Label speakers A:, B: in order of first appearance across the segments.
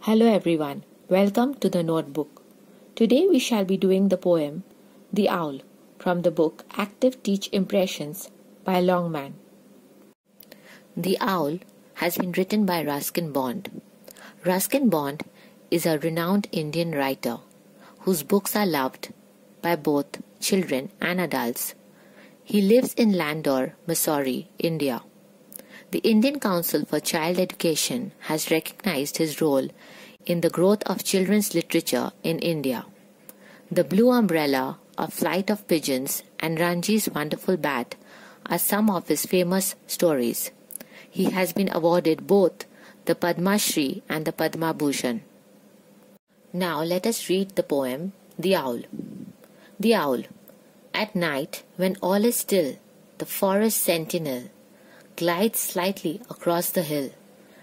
A: Hello everyone, welcome to the notebook. Today we shall be doing the poem The Owl from the book Active Teach Impressions by Longman. The Owl has been written by Ruskin Bond. Ruskin Bond is a renowned Indian writer whose books are loved by both children and adults. He lives in Landor, Missouri, India. The Indian Council for Child Education has recognized his role in the growth of children's literature in India. The Blue Umbrella, A Flight of Pigeons, and Ranji's Wonderful Bat are some of his famous stories. He has been awarded both the Padma Shri and the Padma Bhushan. Now let us read the poem The Owl. The Owl. At night, when all is still, the forest sentinel glides slightly across the hill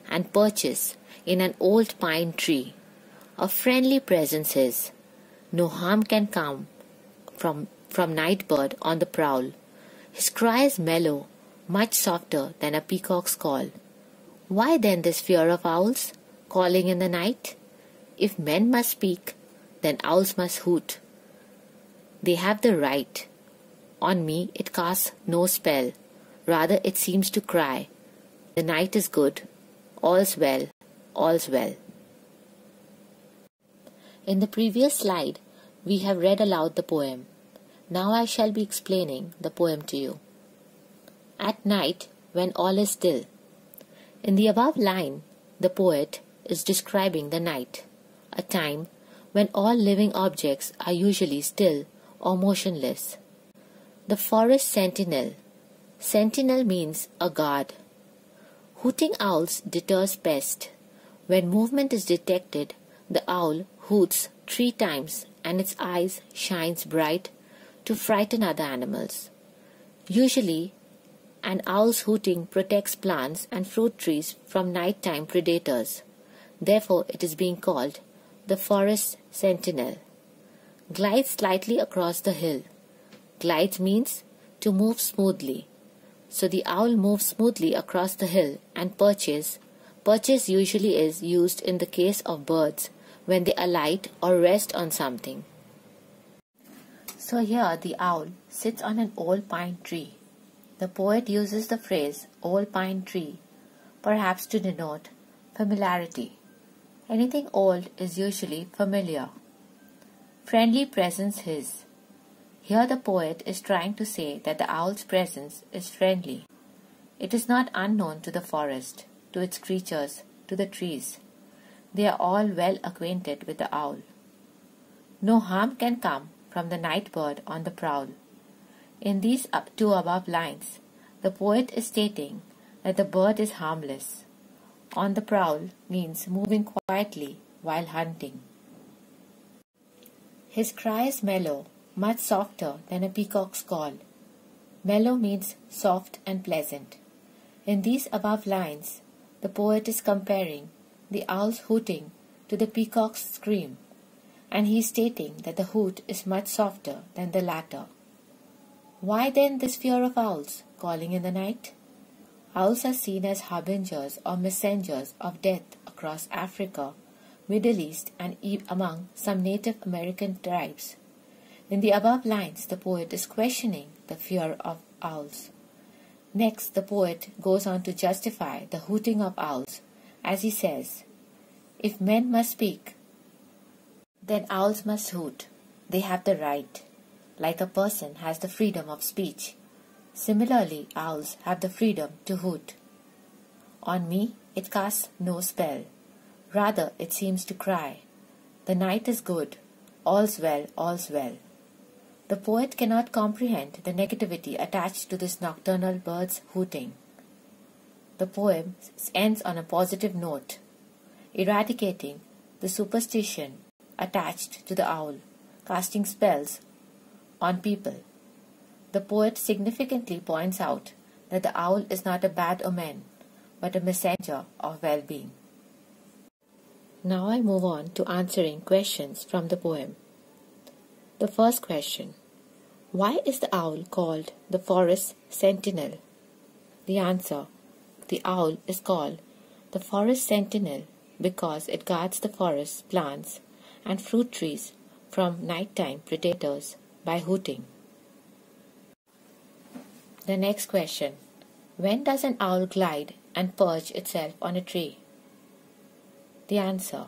A: and perches in an old pine tree. A friendly presence his. No harm can come from night-bird on the prowl. His cry is mellow, much softer than a peacock's call. Why then this fear of owls, calling in the night? If men must speak, then owls must hoot. They have the right. On me it casts no spell. Rather it seems to cry, the night is good, all's well, all's well. In the previous slide, we have read aloud the poem. Now I shall be explaining the poem to you. At night, when all is still. In the above line, the poet is describing the night, a time when all living objects are usually still or motionless. The forest sentinel. Sentinel means a guard. Hooting owls deters pest. When movement is detected, the owl hoots 3 times and its eyes shines bright to frighten other animals. Usually, an owl's hooting protects plants and fruit trees from nighttime predators. Therefore, it is being called the forest sentinel. Glides slightly across the hill. Glides means to move smoothly. So the owl moves smoothly across the hill and perches. Perches usually is used in the case of birds when they alight or rest on something. So here the owl sits on an old pine tree. The poet uses the phrase old pine tree, perhaps to denote familiarity. Anything old is usually familiar. Friendly presence his. Here the poet is trying to say that the owl's presence is friendly. It is not unknown to the forest, to its creatures, to the trees. They are all well acquainted with the owl. No harm can come from the night bird on the prowl. In these 2 above lines, the poet is stating that the bird is harmless. On the prowl means moving quietly while hunting. His cry is mellow, much softer than a peacock's call. Mellow means soft and pleasant. In these above lines, the poet is comparing the owl's hooting to the peacock's scream, and he is stating that the hoot is much softer than the latter. Why then this fear of owls calling in the night? Owls are seen as harbingers or messengers of death across Africa, Middle East, and among some Native American tribes. In the above lines, the poet is questioning the fear of owls. Next, the poet goes on to justify the hooting of owls, as he says, if men must speak, then owls must hoot. They have the right, like a person has the freedom of speech. Similarly, owls have the freedom to hoot. On me, it casts no spell. Rather, it seems to cry, the night is good, all's well, all's well. The poet cannot comprehend the negativity attached to this nocturnal bird's hooting. The poem ends on a positive note, eradicating the superstition attached to the owl, casting spells on people. The poet significantly points out that the owl is not a bad omen, but a messenger of well-being. Now I move on to answering questions from the poem. The first question. Why is the owl called the forest sentinel? The answer. The owl is called the forest sentinel because it guards the forests, plants, and fruit trees from nighttime predators by hooting. The next question. When does an owl glide and perch itself on a tree? The answer.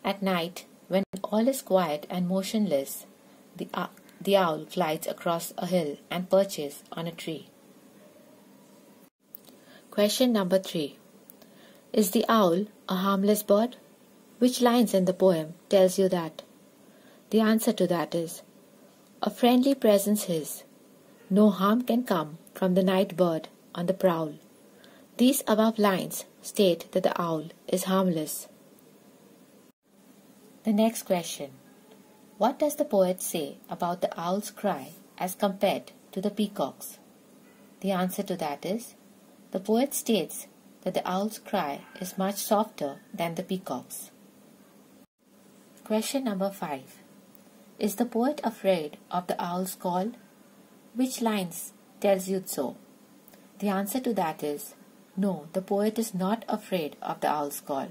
A: At night, when all is quiet and motionless, the owl glides across a hill and perches on a tree. Question number 3. Is the owl a harmless bird? Which lines in the poem tells you that? The answer to that is, a friendly presence his. No harm can come from the night bird on the prowl. These above lines state that the owl is harmless. The next question. What does the poet say about the owl's cry as compared to the peacock's? The answer to that is, the poet states that the owl's cry is much softer than the peacock's. Question number 5. Is the poet afraid of the owl's call? Which lines tells you so? The answer to that is, no, the poet is not afraid of the owl's call.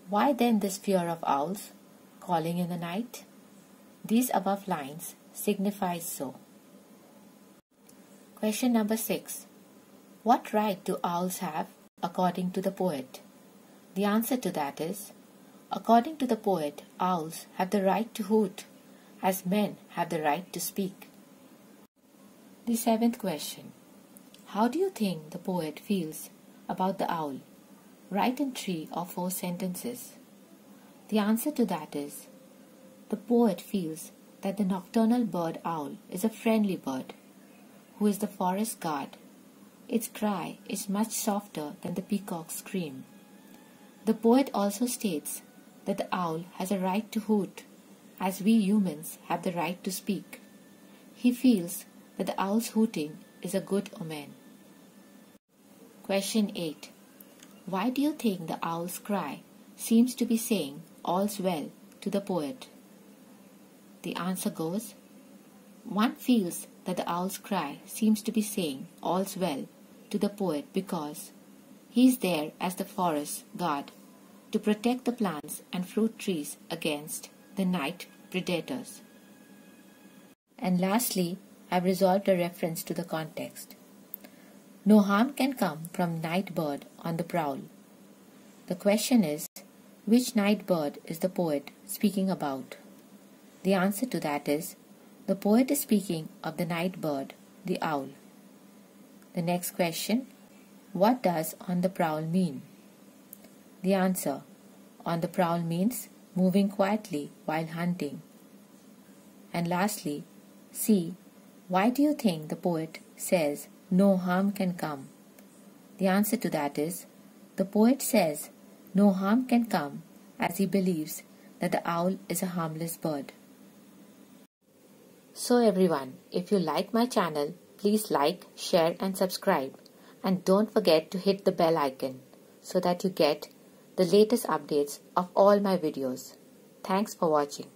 A: Why then this fear of owls calling in the night? These above lines signify so. Question number 6. What right do owls have according to the poet? The answer to that is, according to the poet, owls have the right to hoot, as men have the right to speak. The 7th question. How do you think the poet feels about the owl? Write in 3 or 4 sentences. The answer to that is, the poet feels that the nocturnal bird owl is a friendly bird, who is the forest guard. Its cry is much softer than the peacock's scream. The poet also states that the owl has a right to hoot, as we humans have the right to speak. He feels that the owl's hooting is a good omen. Question 8. Why do you think the owl's cry seems to be saying all's well to the poet? The answer goes, one feels that the owl's cry seems to be saying all's well to the poet because he is there as the forest guard to protect the plants and fruit trees against the night predators. And lastly, I have resolved a reference to the context. No harm can come from night bird on the prowl. The question is, which night bird is the poet speaking about? The answer to that is, the poet is speaking of the night bird, the owl. The next question, what does on the prowl mean? The answer, on the prowl means moving quietly while hunting. And lastly, C. Why do you think the poet says no harm can come? The answer to that is, the poet says no harm can come as he believes that the owl is a harmless bird. So everyone, if you like my channel, please like, share and subscribe. And don't forget to hit the bell icon so that you get the latest updates of all my videos. Thanks for watching.